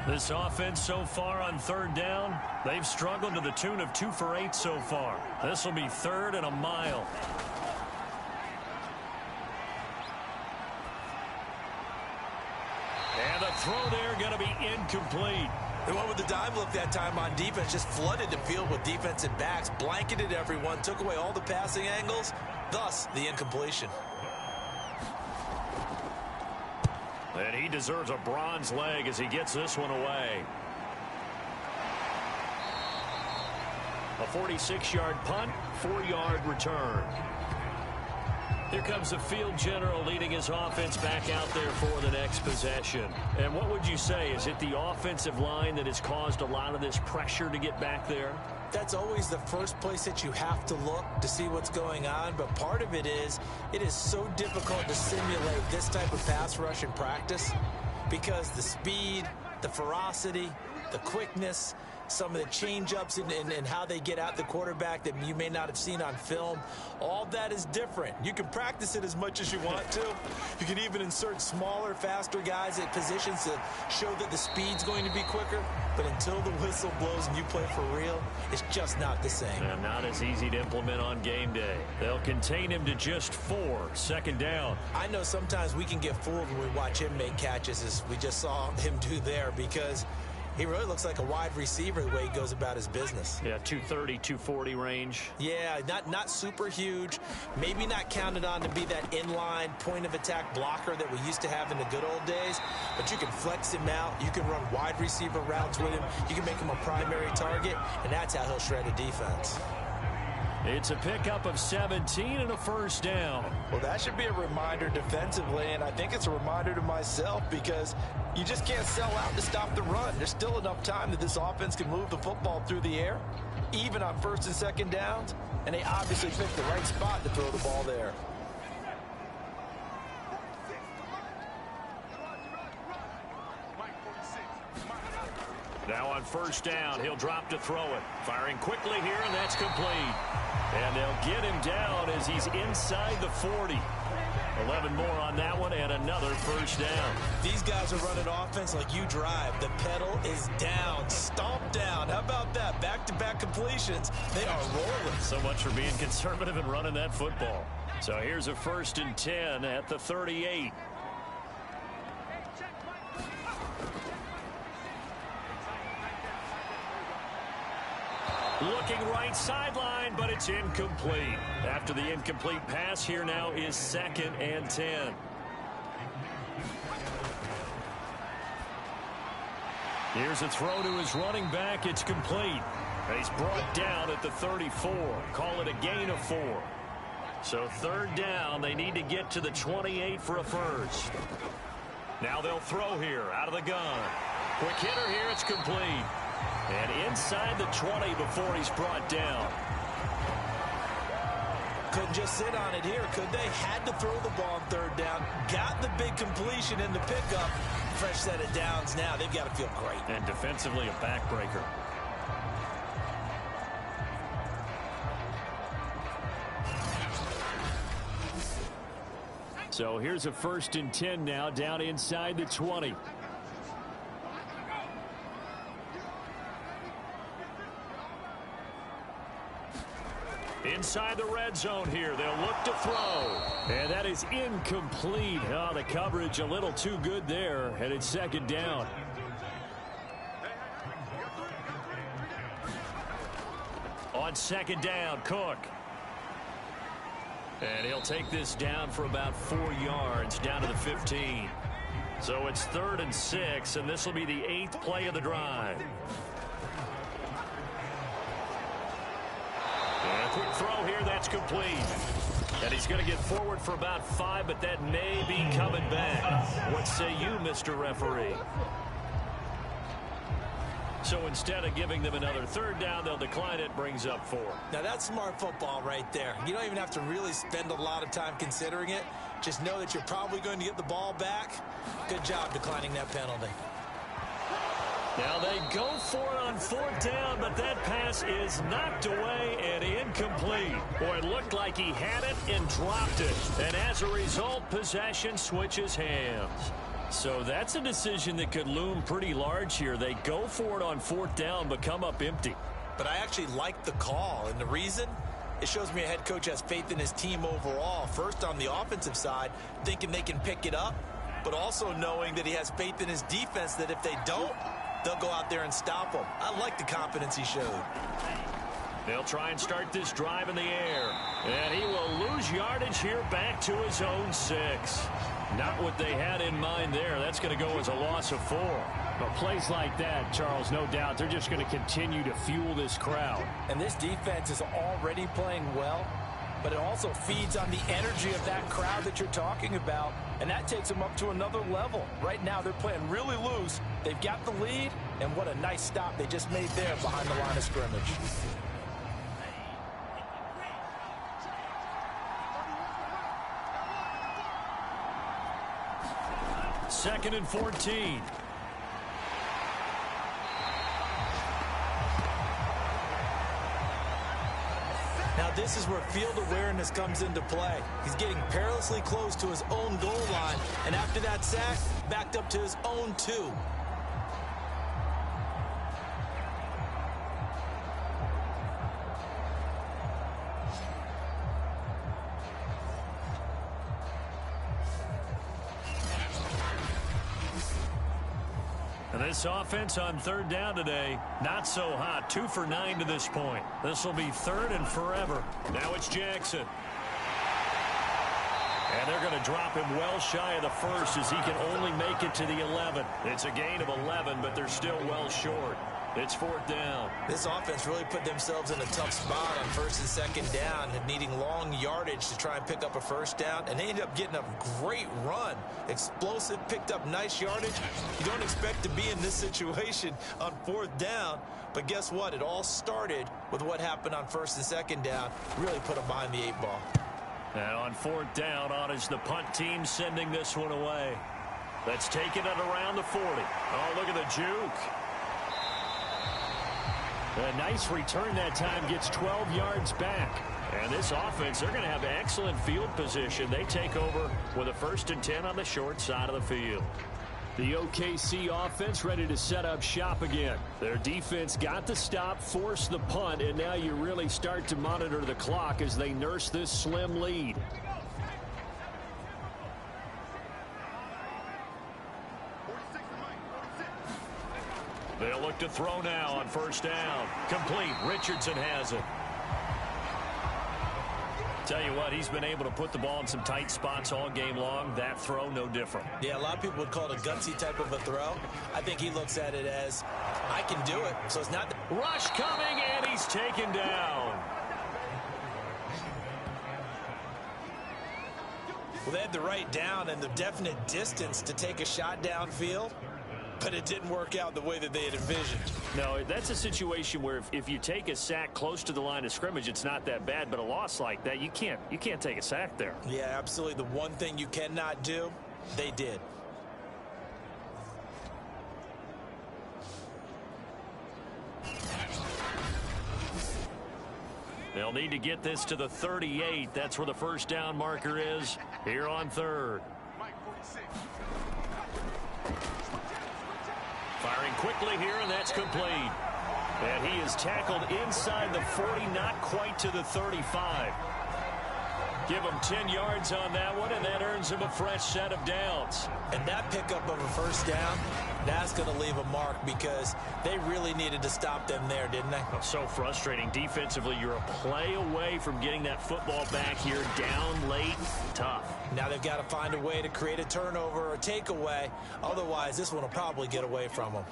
This offense so far on 3rd down, they've struggled to the tune of 2 for 8 so far. This will be 3rd and a mile. And the throw there going to be incomplete. They went with the dime look that time on defense, just flooded the field with defensive backs, blanketed everyone, took away all the passing angles, thus the incompletion. And he deserves a bronze leg as he gets this one away. A 46-yard punt, 4-yard return. Here comes the field general leading his offense back out there for the next possession. And what would you say? Is it the offensive line that has caused a lot of this pressure to get back there? That's always the first place that you have to look to see what's going on. But part of it is so difficult to simulate this type of pass rush in practice because the speed, the ferocity, the quickness, some of the change-ups and how they get out the quarterback that you may not have seen on film. All that is different. You can practice it as much as you want to. You can even insert smaller, faster guys at positions to show that the speed's going to be quicker. But until the whistle blows and you play for real, it's just not the same. And not as easy to implement on game day. They'll contain him to just 4, 2nd down. I know sometimes we can get fooled when we watch him make catches as we just saw him do there because he really looks like a wide receiver the way he goes about his business. Yeah, 230, 240 range. Yeah, not super huge. Maybe not counted on to be that inline point-of-attack blocker that we used to have in the good old days. But you can flex him out. You can run wide receiver routes with him. You can make him a primary target, and that's how he'll shred a defense. It's a pickup of 17 and a 1st down. Well, that should be a reminder defensively, and I think it's a reminder to myself because you just can't sell out to stop the run. There's still enough time that this offense can move the football through the air, even on 1st and 2nd downs, and they obviously picked the right spot to throw the ball there. Now on 1st down, he'll drop to throw it. Firing quickly here, and that's complete. And they'll get him down as he's inside the 40. 11 more on that one, and another 1st down. These guys are running offense like you drive. The pedal is down, stomped down. How about that? Back-to-back completions. They are rolling. So much for being conservative and running that football. So here's a 1st and 10 at the 38. Looking right sideline, but it's incomplete. After the incomplete pass, here now is 2nd and 10. Here's a throw to his running back. It's complete. He's brought down at the 34. Call it a gain of 4. So 3rd down, they need to get to the 28 for a 1st. Now they'll throw here out of the gun. Quick hitter here, it's complete. And inside the 20 before he's brought down. Couldn't just sit on it here, could they? Had to throw the ball on 3rd down. Got the big completion in the pickup. Fresh set of downs now. They've got to feel great. And defensively, a backbreaker. So here's a 1st and 10 now, down inside the 20. Inside the red zone here. They'll look to throw. And that is incomplete. Oh, the coverage a little too good there. And it's 2nd down. On 2nd down, Cook. And he'll take this down for about 4 yards, down to the 15. So it's 3rd and 6, and this will be the 8th play of the drive. And a quick throw here, that's complete. And he's going to get forward for about 5, but that may be coming back. What say you, Mr. Referee? So instead of giving them another 3rd down, they'll decline it, brings up 4. Now that's smart football right there. You don't even have to really spend a lot of time considering it. Just know that you're probably going to get the ball back. Good job declining that penalty. Now they go for it on 4th down, but that pass is knocked away and incomplete. Boy, it looked like he had it and dropped it. And as a result, possession switches hands. So that's a decision that could loom pretty large here. They go for it on 4th down, but come up empty. But I actually like the call, and the reason? It shows me a head coach has faith in his team overall. First, on the offensive side, thinking they can pick it up, but also knowing that he has faith in his defense that if they don't, they'll go out there and stop them. I like the confidence he showed. They'll try and start this drive in the air. And he will lose yardage here back to his own 6. Not what they had in mind there. That's going to go as a loss of 4. But plays like that, Charles, no doubt, they're just going to continue to fuel this crowd. And this defense is already playing well, but it also feeds on the energy of that crowd that you're talking about, and that takes them up to another level. Right now, they're playing really loose. They've got the lead, and what a nice stop they just made there behind the line of scrimmage. 2nd and 14. Now this is where field awareness comes into play. He's getting perilously close to his own goal line, and after that sack, backed up to his own 2. This offense on 3rd down today, not so hot. 2 for 9 to this point. This will be 3rd and forever. Now it's Jackson. And they're going to drop him well shy of the 1st as he can only make it to the 11. It's a gain of 11, but they're still well short. It's 4th down. This offense really put themselves in a tough spot on 1st and 2nd down, needing long yardage to try and pick up a 1st down, and they ended up getting a great run. Explosive, picked up nice yardage. You don't expect to be in this situation on 4th down, but guess what? It all started with what happened on 1st and 2nd down. Really put them behind the 8 ball. And on 4th down, on is the punt team sending this one away. That's taking it around the 40. Oh, look at the juke. A nice return that time, gets 12 yards back. And this offense, they're going to have excellent field position. They take over with a 1st and 10 on the short side of the field. The OKC offense ready to set up shop again. Their defense got the stop, forced the punt, and now you really start to monitor the clock as they nurse this slim lead. They'll look to throw now on 1st down. Complete. Richardson has it. Tell you what, he's been able to put the ball in some tight spots all game long. That throw, no different. Yeah, a lot of people would call it a gutsy type of a throw. I think he looks at it as, I can do it. So it's not... Rush coming, and he's taken down. Well, they had the right down and the definite distance to take a shot downfield, but it didn't work out the way that they had envisioned. No, that's a situation where if you take a sack close to the line of scrimmage, it's not that bad, but a loss like that, you can't take a sack there. Yeah, absolutely. The one thing you cannot do They did. They'll need to get this to the 38. That's where the first down marker is here on third. Firing quickly here, and that's complete. And he is tackled inside the 40, not quite to the 35. Give him 10 yards on that one, and that earns him a fresh set of downs. And that pickup of a first down, that's going to leave a mark because they really needed to stop them there, didn't they? Oh, so frustrating. Defensively, you're a play away from getting that football back here down late. Tough. Now they've got to find a way to create a turnover or a takeaway. Otherwise, this one will probably get away from them.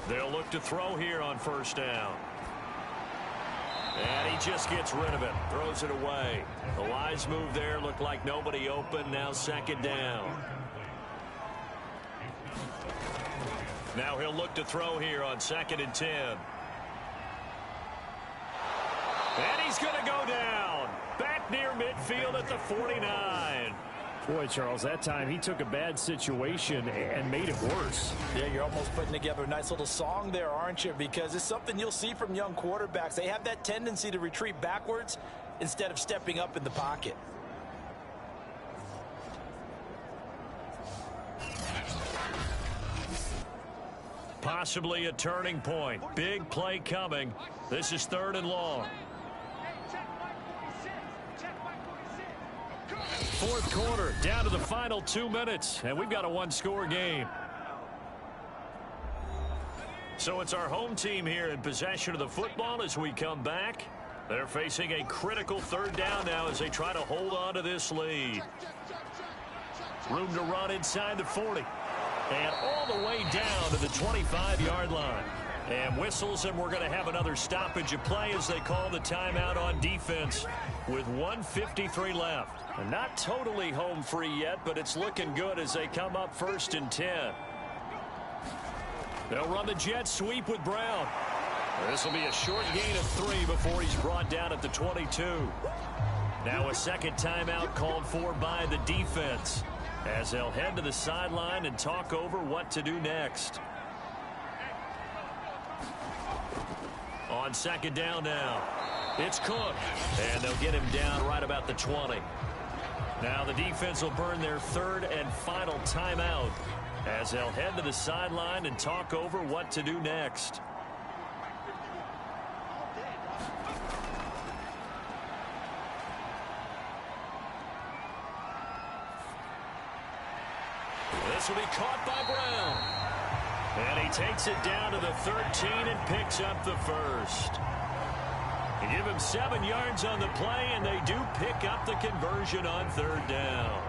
They'll look to throw here on first down. And he just gets rid of it. Throws it away. The wise move there. Looked like nobody open. Now second down. Now he'll look to throw here on 2nd and 10. And he's going to go down. Back near midfield at the 49. Boy, Charles, that time he took a bad situation and made it worse. Yeah, you're almost putting together a nice little song there, aren't you? Because it's something you'll see from young quarterbacks. They have that tendency to retreat backwards instead of stepping up in the pocket. Possibly a turning point. Big play coming. This is 3rd and long. 4th quarter, down to the final 2 minutes, and we've got a one-score game. So it's our home team here in possession of the football as we come back. They're facing a critical 3rd down now as they try to hold on to this lead. Room to run inside the 40. And all the way down to the 25-yard line. And whistles, and we're going to have another stoppage of play as they call the timeout on defense with 1:53 left. And not totally home free yet, but it's looking good as they come up 1st and 10. They'll run the jet sweep with Brown. This will be a short gain of 3 before he's brought down at the 22. Now a second timeout called for by the defense as they'll head to the sideline and talk over what to do next. On 2nd down now, it's Cook, and they'll get him down right about the 20. Now the defense will burn their 3rd and final timeout as they'll head to the sideline and talk over what to do next. This will be caught by Brown. And he takes it down to the 13 and picks up the first. You give him 7 yards on the play, and they do pick up the conversion on 3rd down.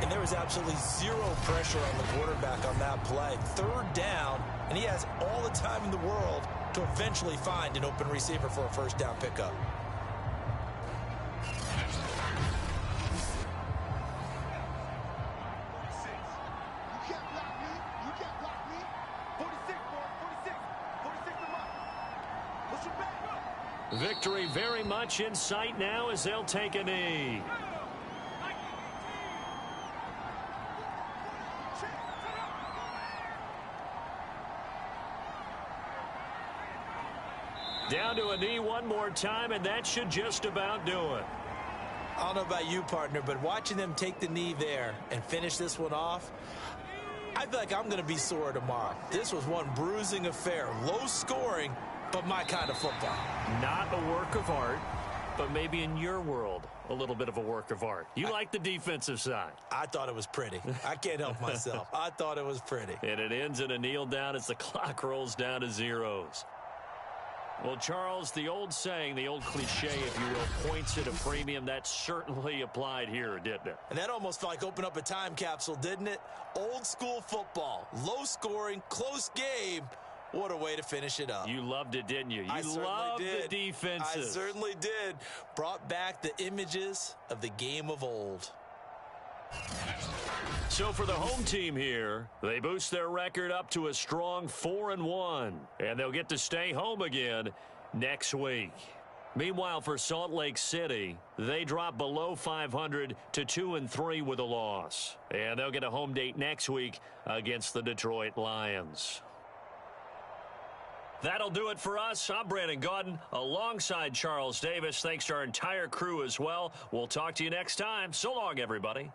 And there was absolutely zero pressure on the quarterback on that play. 3rd down, and he has all the time in the world to eventually find an open receiver for a first down pickup. Victory very much in sight now as they'll take a knee. Down to a knee one more time, and that should just about do it. I don't know about you, partner, but watching them take the knee there and finish this one off, I feel like I'm going to be sore tomorrow. This was one bruising affair. Low scoring, but my kind of football. Not a work of art, but maybe in your world, a little bit of a work of art. You like the defensive side. I thought it was pretty. I can't help myself. I thought it was pretty. And it ends in a kneel down as the clock rolls down to zeros. Well, Charles, the old saying, the old cliche, if you will, points at a premium. That certainly applied here, didn't it? And that almost felt like open up a time capsule, didn't it? Old school football. Low scoring, close game. What a way to finish it up. You loved it, didn't you? I You loved did. the defenses. I certainly did. Brought back the images of the game of old. So for the home team here, they boost their record up to a strong 4-1. And they'll get to stay home again next week. Meanwhile, for Salt Lake City, they drop below 500 to 2-3 with a loss. And they'll get a home date next week against the Detroit Lions. That'll do it for us. I'm Brandon Gaudin alongside Charles Davis. Thanks to our entire crew as well. We'll talk to you next time. So long, everybody.